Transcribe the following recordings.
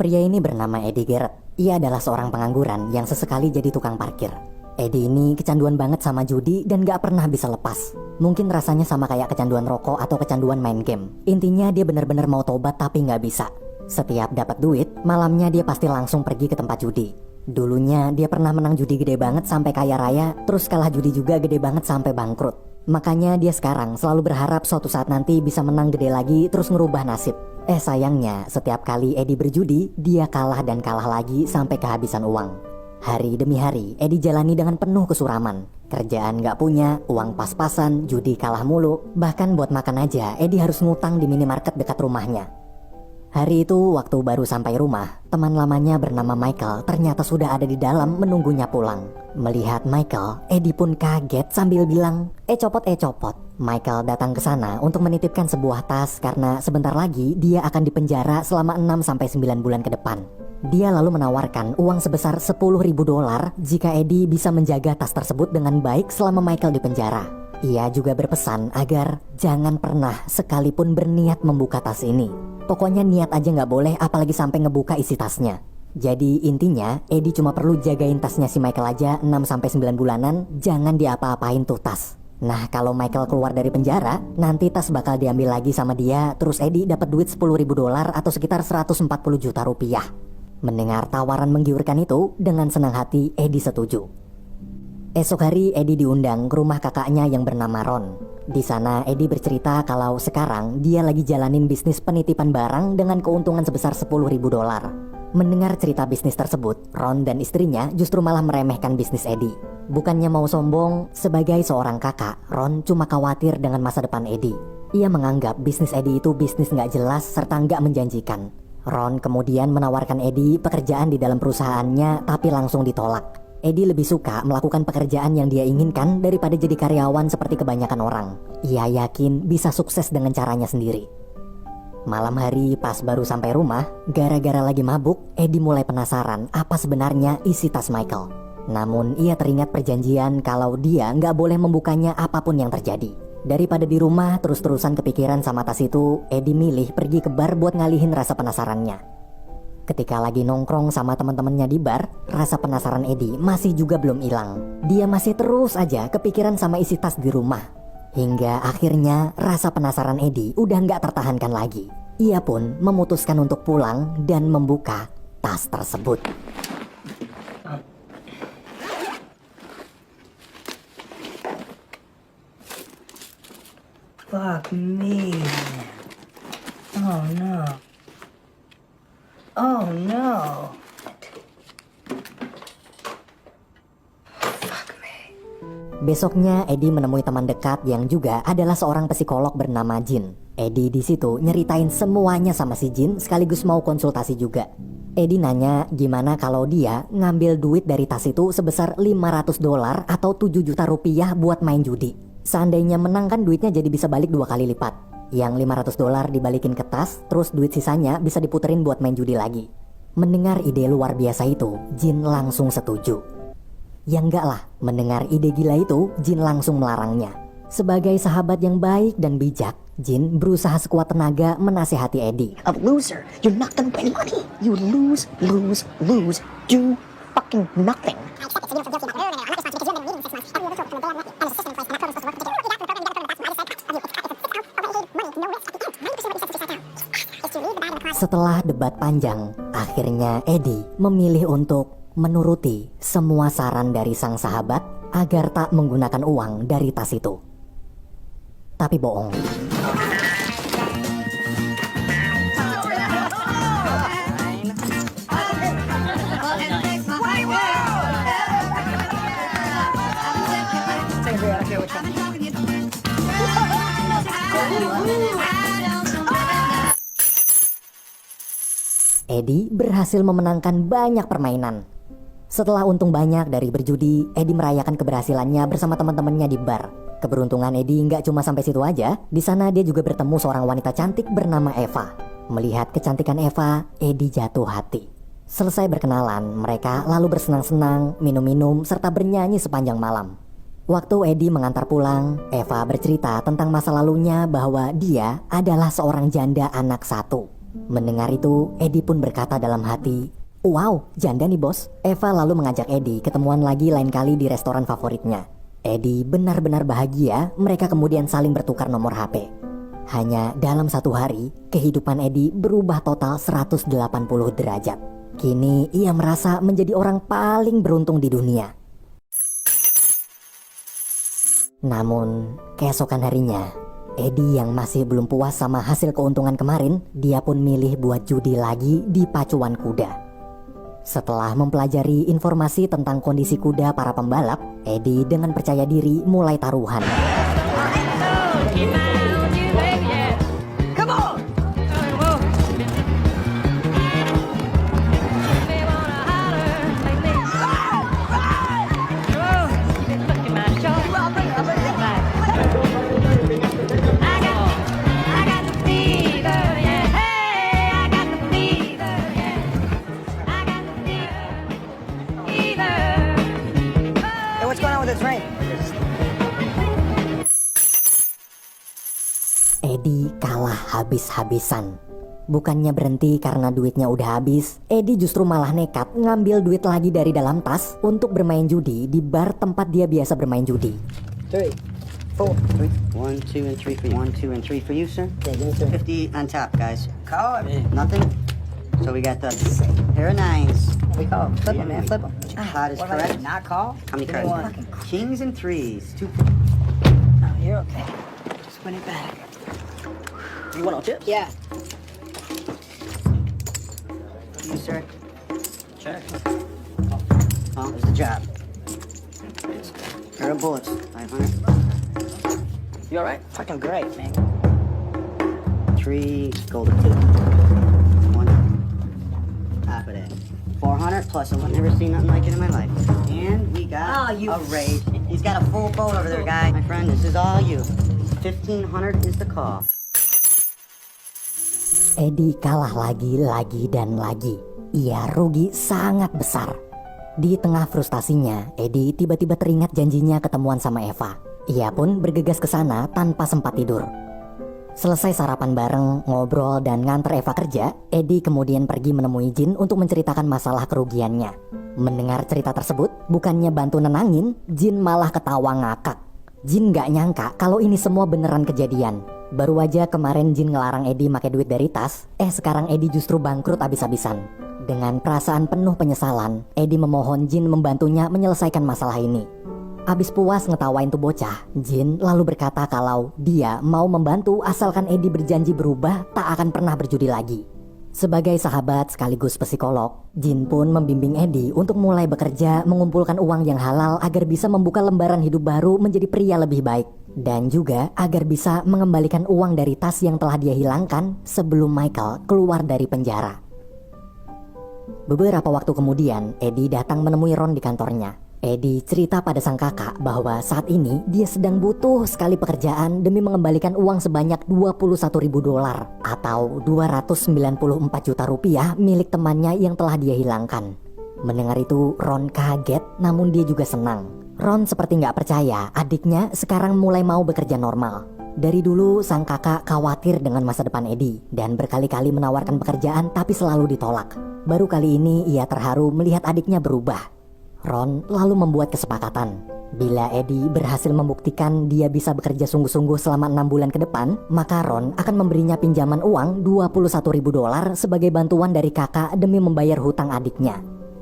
Pria ini bernama Eddie Garrett. Ia adalah seorang pengangguran yang sesekali jadi tukang parkir. Eddie ini kecanduan banget sama judi dan gak pernah bisa lepas. Mungkin rasanya sama kayak kecanduan rokok atau kecanduan main game. Intinya dia benar-benar mau tobat tapi gak bisa. Setiap dapat duit, malamnya dia pasti langsung pergi ke tempat judi. Dulunya dia pernah menang judi gede banget sampai kaya raya, terus kalah judi juga gede banget sampai bangkrut. Makanya dia sekarang selalu berharap suatu saat nanti bisa menang gede lagi terus ngerubah nasib. Sayangnya setiap kali Eddie berjudi, dia kalah dan kalah lagi sampai kehabisan uang. Hari demi hari, Eddie jalani dengan penuh kesuraman. Kerjaan gak punya, uang pas-pasan, judi kalah mulu. Bahkan buat makan aja, Eddie harus ngutang di minimarket dekat rumahnya. Hari itu waktu baru sampai rumah, teman lamanya bernama Michael ternyata sudah ada di dalam menunggunya pulang. Melihat Michael, Eddie pun kaget sambil bilang, copot. Michael datang ke sana untuk menitipkan sebuah tas karena sebentar lagi dia akan dipenjara selama 6-9 bulan ke depan. Dia lalu menawarkan uang sebesar $10.000 jika Eddie bisa menjaga tas tersebut dengan baik selama Michael di penjara. Ia juga berpesan agar jangan pernah sekalipun berniat membuka tas ini. Pokoknya niat aja gak boleh, apalagi sampai ngebuka isi tasnya. Jadi intinya Eddie cuma perlu jagain tasnya si Michael aja 6-9 bulanan, jangan diapa-apain tuh tas. Nah kalau Michael keluar dari penjara, nanti tas bakal diambil lagi sama dia, terus Eddie dapat duit $10.000 atau sekitar 140 juta rupiah. Mendengar tawaran menggiurkan itu, dengan senang hati Eddie setuju. Esok hari Eddie diundang ke rumah kakaknya yang bernama Ron. Di sana Eddie bercerita kalau sekarang dia lagi jalanin bisnis penitipan barang dengan keuntungan sebesar $10.000. Mendengar cerita bisnis tersebut, Ron dan istrinya justru malah meremehkan bisnis Eddie. Bukannya mau sombong, sebagai seorang kakak, Ron cuma khawatir dengan masa depan Eddie. Ia menganggap bisnis Eddie itu bisnis gak jelas serta gak menjanjikan. Ron kemudian menawarkan Eddie pekerjaan di dalam perusahaannya tapi langsung ditolak. Eddie lebih suka melakukan pekerjaan yang dia inginkan daripada jadi karyawan seperti kebanyakan orang. Ia yakin bisa sukses dengan caranya sendiri. Malam hari pas baru sampai rumah, gara-gara lagi mabuk, Eddie mulai penasaran apa sebenarnya isi tas Michael. Namun ia teringat perjanjian kalau dia nggak boleh membukanya apapun yang terjadi. Daripada di rumah terus-terusan kepikiran sama tas itu, Eddie milih pergi ke bar buat ngalihin rasa penasarannya. Ketika lagi nongkrong sama teman-temannya di bar, rasa penasaran Eddie masih juga belum hilang. Dia masih terus aja kepikiran sama isi tas di rumah. Hingga akhirnya rasa penasaran Eddie udah nggak tertahankan lagi. Ia pun memutuskan untuk pulang dan membuka tas tersebut. Fuck me. Oh no. Oh no. Besoknya Eddie menemui teman dekat yang juga adalah seorang psikolog bernama Jin. Eddie di situ nyeritain semuanya sama si Jin sekaligus mau konsultasi juga. Eddie nanya gimana kalau dia ngambil duit dari tas itu sebesar $500 atau 7 juta rupiah buat main judi. Seandainya menang kan duitnya jadi bisa balik 2 kali lipat. Yang $500 dibalikin ke tas, terus duit sisanya bisa diputerin buat main judi lagi. Mendengar ide luar biasa itu, Jin langsung setuju. Ya enggak lah, mendengar ide gila itu, Jin langsung melarangnya. Sebagai sahabat yang baik dan bijak, Jin berusaha sekuat tenaga menasihati Eddie. A loser, you're not gonna win money. You lose, do fucking nothing. Setelah debat panjang, akhirnya Eddie memilih untuk menuruti semua saran dari sang sahabat agar tak menggunakan uang dari tas itu. Tapi bohong. Eddie berhasil memenangkan banyak permainan. Setelah untung banyak dari berjudi, Eddie merayakan keberhasilannya bersama teman-temannya di bar. Keberuntungan Eddie nggak cuma sampai situ aja. Di sana dia juga bertemu seorang wanita cantik bernama Eva. Melihat kecantikan Eva, Eddie jatuh hati. Selesai berkenalan, mereka lalu bersenang-senang, minum-minum, serta bernyanyi sepanjang malam. Waktu Eddie mengantar pulang, Eva bercerita tentang masa lalunya bahwa dia adalah seorang janda anak satu. Mendengar itu, Eddie pun berkata dalam hati, "Wow, janda nih bos." Eva lalu mengajak Eddie ketemuan lagi lain kali di restoran favoritnya. Eddie benar-benar bahagia, mereka kemudian saling bertukar nomor HP. Hanya dalam satu hari, kehidupan Eddie berubah total 180 derajat. Kini ia merasa menjadi orang paling beruntung di dunia. Namun, keesokan harinya, Eddie yang masih belum puas sama hasil keuntungan kemarin, dia pun milih buat judi lagi di pacuan kuda. Setelah mempelajari informasi tentang kondisi kuda para pembalap, Eddie dengan percaya diri mulai taruhan. Hey, what's going on with this rain? Eddie kalah habis-habisan. Bukannya berhenti karena duitnya udah habis, Eddie justru malah nekat ngambil duit lagi dari dalam tas untuk bermain judi di bar tempat dia biasa bermain judi. 3, 4. 1, 2, and 3 for you. 1, 2, and 3 for you, sir. Yeah, give me 3. 50 on top, guys. Call it. Nothing? So we got the pair of nines. We call. Flip them, man. Flip them. Pot is What if I correct. did not call? How many Give me cards? one. Kings and threes. 2. Oh, you're okay. Just put it back. You want all chips? Yeah. You, sir. Check. Oh, there's the job. Pair of bullets. 500. You all right? Fucking great, man. 3 golden 2. 1. Top of that. 400 plus. I've never seen nothing like it in my life. And we got Oh, you- a raise. He's got a full boat over there, guy. My friend, this is all you. 1,500 is the call. Eddie kalah lagi dan lagi. Ia rugi sangat besar. Di tengah frustasinya, Eddie tiba-tiba teringat janjinya ketemuan sama Eva. Ia pun bergegas ke sana tanpa sempat tidur. Selesai sarapan bareng, ngobrol, dan nganter Eva kerja, Eddie kemudian pergi menemui Jin untuk menceritakan masalah kerugiannya. Mendengar cerita tersebut, bukannya bantu nenangin, Jin malah ketawa ngakak. Jin gak nyangka kalau ini semua beneran kejadian. Baru aja kemarin Jin ngelarang Eddie pakai duit dari tas, sekarang Eddie justru bangkrut abis-abisan. Dengan perasaan penuh penyesalan, Eddie memohon Jin membantunya menyelesaikan masalah ini. Abis puas ngetawain tuh bocah, Jin lalu berkata kalau dia mau membantu asalkan Eddie berjanji berubah tak akan pernah berjudi lagi. Sebagai sahabat sekaligus psikolog, Jin pun membimbing Eddie untuk mulai bekerja mengumpulkan uang yang halal agar bisa membuka lembaran hidup baru menjadi pria lebih baik. Dan juga agar bisa mengembalikan uang dari tas yang telah dia hilangkan sebelum Michael keluar dari penjara. Beberapa waktu kemudian, Eddie datang menemui Ron di kantornya. Eddie cerita pada sang kakak bahwa saat ini dia sedang butuh sekali pekerjaan demi mengembalikan uang sebanyak $21.000 atau 294 juta rupiah milik temannya yang telah dia hilangkan. Mendengar itu, Ron kaget namun dia juga senang. Ron seperti nggak percaya adiknya sekarang mulai mau bekerja normal. Dari dulu sang kakak khawatir dengan masa depan Eddie dan berkali-kali menawarkan pekerjaan tapi selalu ditolak. Baru kali ini ia terharu melihat adiknya berubah. Ron lalu membuat kesepakatan. Bila Eddie berhasil membuktikan dia bisa bekerja sungguh-sungguh selama 6 bulan ke depan, maka Ron akan memberinya pinjaman uang $21.000 sebagai bantuan dari kakak demi membayar hutang adiknya.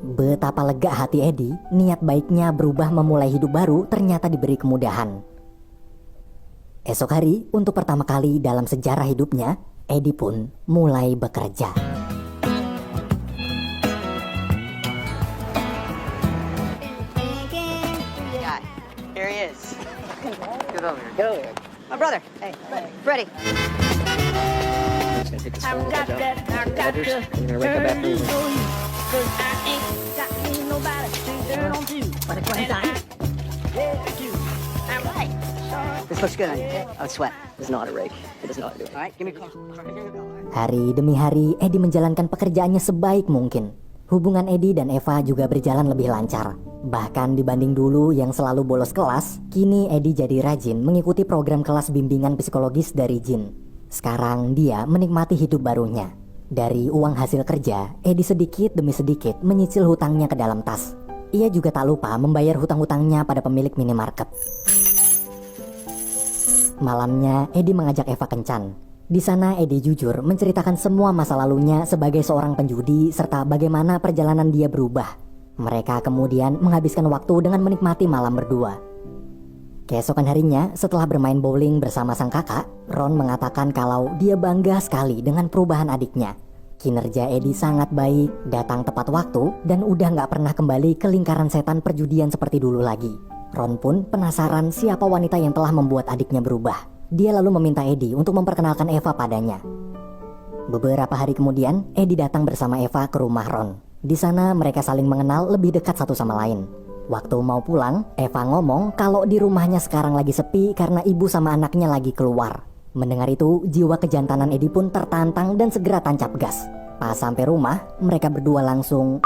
Betapa lega hati Eddie, niat baiknya berubah memulai hidup baru ternyata diberi kemudahan. Esok hari, untuk pertama kali dalam sejarah hidupnya, Eddie pun mulai bekerja. Here he is. Get over here. Get over here. My brother. Hey, Freddie. I've got that, I got to turn this for you, 'cause I ain't got me nobody to turn on to. Pada kuantan. Yeah, I do. I'm right. This looks good on you. Oh, sweat. It's not a rake. It does not do it. All right, give me a call. Hari demi hari, Eddie menjalankan pekerjaannya sebaik mungkin. Hubungan Eddie dan Eva juga berjalan lebih lancar. Bahkan dibanding dulu yang selalu bolos kelas, kini Eddie jadi rajin mengikuti program kelas bimbingan psikologis dari Jin. Sekarang dia menikmati hidup barunya. Dari uang hasil kerja, Eddie sedikit demi sedikit menyicil hutangnya ke dalam tas. Ia juga tak lupa membayar hutang-hutangnya pada pemilik minimarket. Malamnya, Eddie mengajak Eva kencan. Di sana, Eddie jujur menceritakan semua masa lalunya sebagai seorang penjudi serta bagaimana perjalanan dia berubah. Mereka kemudian menghabiskan waktu dengan menikmati malam berdua. Keesokan harinya, setelah bermain bowling bersama sang kakak, Ron mengatakan kalau dia bangga sekali dengan perubahan adiknya. Kinerja Eddie sangat baik, datang tepat waktu, dan udah gak pernah kembali ke lingkaran setan perjudian seperti dulu lagi. Ron pun penasaran siapa wanita yang telah membuat adiknya berubah. Dia lalu meminta Eddie untuk memperkenalkan Eva padanya. Beberapa hari kemudian, Eddie datang bersama Eva ke rumah Ron. Di sana mereka saling mengenal lebih dekat satu sama lain. Waktu mau pulang, Eva ngomong kalau di rumahnya sekarang lagi sepi karena ibu sama anaknya lagi keluar. Mendengar itu, jiwa kejantanan Eddie pun tertantang dan segera tancap gas. Pas sampai rumah, mereka berdua langsung...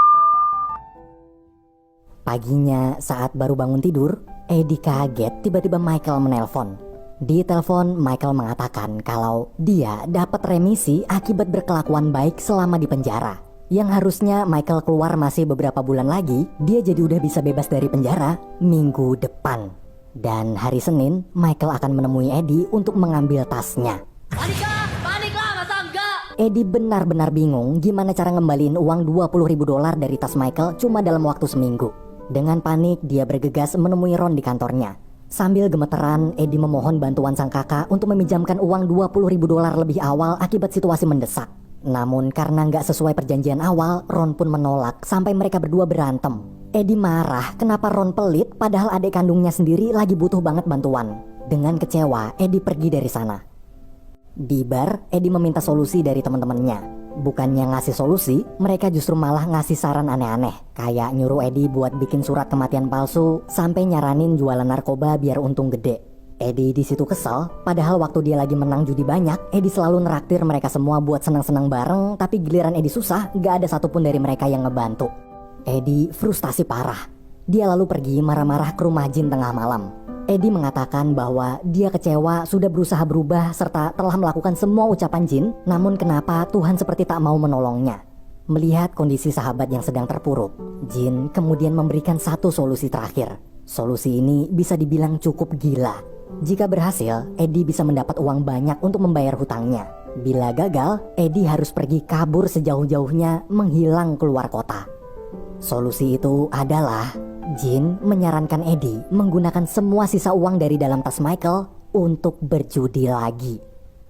Paginya, saat baru bangun tidur, Eddie kaget tiba-tiba Michael menelpon. Di telepon, Michael mengatakan kalau dia dapat remisi akibat berkelakuan baik selama di penjara. Yang harusnya Michael keluar masih beberapa bulan lagi, dia jadi udah bisa bebas dari penjara minggu depan. Dan hari Senin, Michael akan menemui Eddie untuk mengambil tasnya. Eddie benar-benar bingung gimana cara ngembaliin uang $20.000 dari tas Michael cuma dalam waktu seminggu. Dengan panik, dia bergegas menemui Ron di kantornya. Sambil gemeteran, Eddie memohon bantuan sang kakak untuk meminjamkan uang $20.000 lebih awal akibat situasi mendesak. Namun karena nggak sesuai perjanjian awal, Ron pun menolak sampai mereka berdua berantem. Eddie marah kenapa Ron pelit padahal adik kandungnya sendiri lagi butuh banget bantuan. Dengan kecewa, Eddie pergi dari sana. Di bar, Eddie meminta solusi dari teman-temannya. Bukannya ngasih solusi, mereka justru malah ngasih saran aneh-aneh. Kayak nyuruh Eddie buat bikin surat kematian palsu, sampai nyaranin jualan narkoba biar untung gede. Eddie di situ kesel, padahal waktu dia lagi menang judi banyak, Eddie selalu neraktir mereka semua buat senang-senang bareng, tapi giliran Eddie susah, gak ada satupun dari mereka yang ngebantu. Eddie frustasi parah. Dia lalu pergi marah-marah ke rumah jin tengah malam. Eddie mengatakan bahwa dia kecewa sudah berusaha berubah serta telah melakukan semua ucapan jin, namun kenapa Tuhan seperti tak mau menolongnya. Melihat kondisi sahabat yang sedang terpuruk, jin kemudian memberikan satu solusi terakhir. Solusi ini bisa dibilang cukup gila. Jika berhasil, Eddie bisa mendapat uang banyak untuk membayar hutangnya. Bila gagal, Eddie harus pergi kabur sejauh-jauhnya menghilang keluar kota. Solusi itu adalah Jin menyarankan Eddie menggunakan semua sisa uang dari dalam tas Michael untuk berjudi lagi.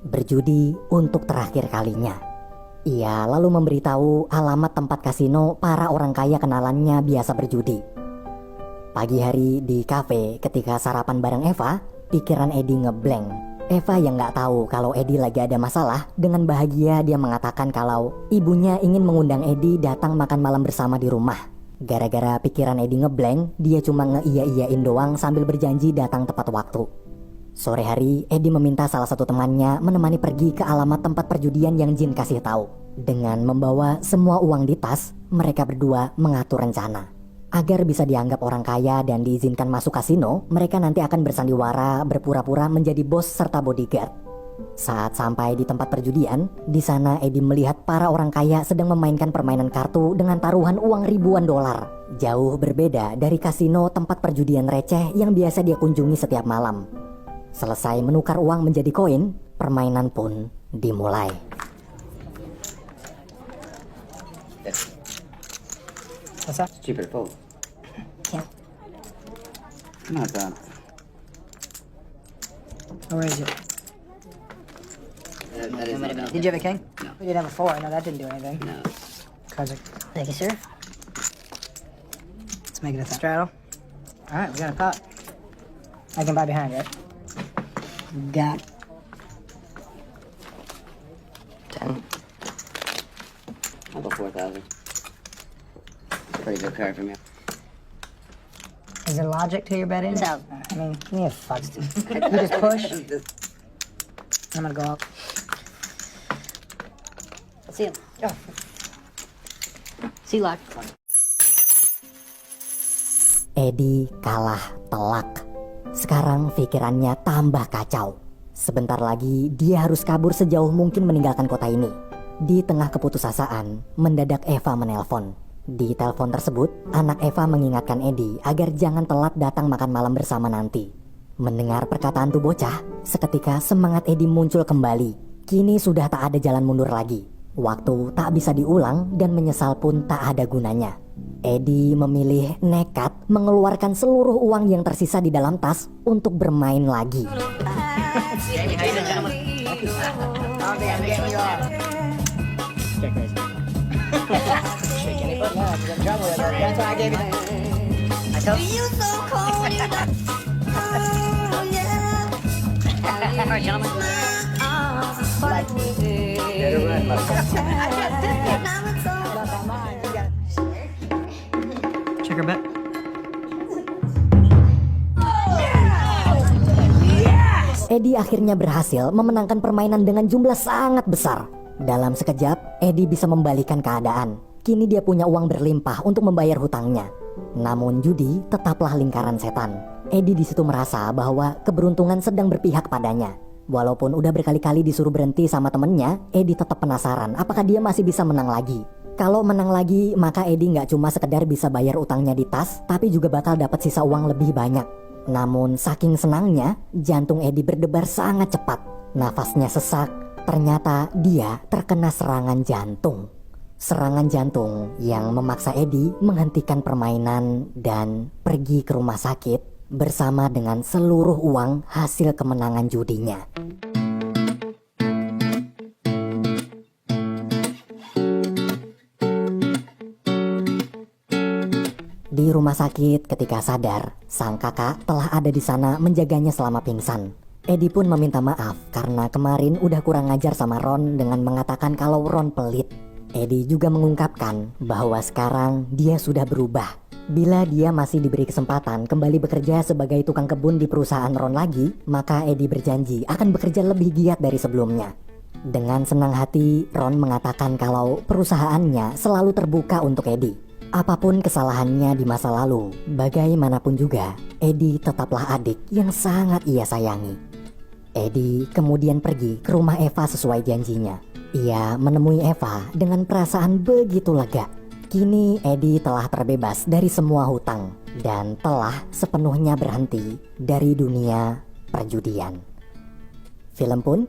Berjudi untuk terakhir kalinya. Ia lalu memberitahu alamat tempat kasino para orang kaya kenalannya biasa berjudi. Pagi hari di kafe ketika sarapan bareng Eva, pikiran Eddie ngeblank. Eva yang gak tahu kalau Eddie lagi ada masalah, dengan bahagia dia mengatakan kalau ibunya ingin mengundang Eddie datang makan malam bersama di rumah. Gara-gara pikiran Eddie ngeblank, dia cuma nge-iya-iyain doang sambil berjanji datang tepat waktu. Sore hari, Eddie meminta salah satu temannya menemani pergi ke alamat tempat perjudian yang Jin kasih tahu. Dengan membawa semua uang di tas, mereka berdua mengatur rencana. Agar bisa dianggap orang kaya dan diizinkan masuk kasino, mereka nanti akan bersandiwara berpura-pura menjadi bos serta bodyguard. Saat sampai di tempat perjudian, di sana Eddie melihat para orang kaya sedang memainkan permainan kartu dengan taruhan uang ribuan dolar. Jauh berbeda dari kasino tempat perjudian receh yang biasa dia kunjungi setiap malam. Selesai menukar uang menjadi koin, permainan pun dimulai. What's that? It's cheaper to fold. Yeah. Come on, Don. Where is it? That is not bad. Did you have a king? No. We did have a 4. No, that didn't do anything. No. Thank you, sir. Let's make it a straddle. All right, we got a pot. I can buy behind, right? Got 10. I'll go 4,000. Pretty good card from you. Is there logic to your betting? No. I mean, give me a fucks, dude. You just push. I'm gonna go up. See him. Oh. See live. Eddie kalah telak. Sekarang pikirannya tambah kacau. Sebentar lagi dia harus kabur sejauh mungkin meninggalkan kota ini. Di tengah keputusasaan, mendadak Eva menelpon. Di telepon tersebut, anak Eva mengingatkan Eddie agar jangan telat datang makan malam bersama nanti. Mendengar perkataan tuh bocah, seketika semangat Eddie muncul kembali. Kini sudah tak ada jalan mundur lagi. Waktu tak bisa diulang dan menyesal pun tak ada gunanya. Eddie memilih nekat mengeluarkan seluruh uang yang tersisa di dalam tas untuk bermain lagi. Check guys. Shaking it, but no, I'm trouble. That's why I gave it. I told you. All right, gentlemen. Check her bet. Eddie akhirnya berhasil memenangkan permainan dengan jumlah sangat besar. Dalam sekejap, Eddie bisa membalikan keadaan. Kini dia punya uang berlimpah untuk membayar hutangnya. Namun judi tetaplah lingkaran setan. Eddie di situ merasa bahwa keberuntungan sedang berpihak padanya. Walaupun udah berkali-kali disuruh berhenti sama temennya, Eddie tetap penasaran apakah dia masih bisa menang lagi. Kalau menang lagi, maka Eddie nggak cuma sekedar bisa bayar utangnya di tas, tapi juga bakal dapat sisa uang lebih banyak. Namun saking senangnya, jantung Eddie berdebar sangat cepat. Nafasnya sesak, ternyata dia terkena serangan jantung. Serangan jantung yang memaksa Eddie menghentikan permainan dan pergi ke rumah sakit bersama dengan seluruh uang hasil kemenangan judinya. Di rumah sakit ketika sadar, sang kakak telah ada di sana menjaganya selama pingsan. Eddie pun meminta maaf karena kemarin udah kurang ajar sama Ron dengan mengatakan kalau Ron pelit. Eddie juga mengungkapkan bahwa sekarang dia sudah berubah. Bila dia masih diberi kesempatan kembali bekerja sebagai tukang kebun di perusahaan Ron lagi, maka Eddie berjanji akan bekerja lebih giat dari sebelumnya. Dengan senang hati, Ron mengatakan kalau perusahaannya selalu terbuka untuk Eddie. Apapun kesalahannya di masa lalu, bagaimanapun juga, Eddie tetaplah adik yang sangat ia sayangi. Eddie kemudian pergi ke rumah Eva sesuai janjinya. Ia menemui Eva dengan perasaan begitu lega. Kini Eddie telah terbebas dari semua hutang dan telah sepenuhnya berhenti dari dunia perjudian. Film pun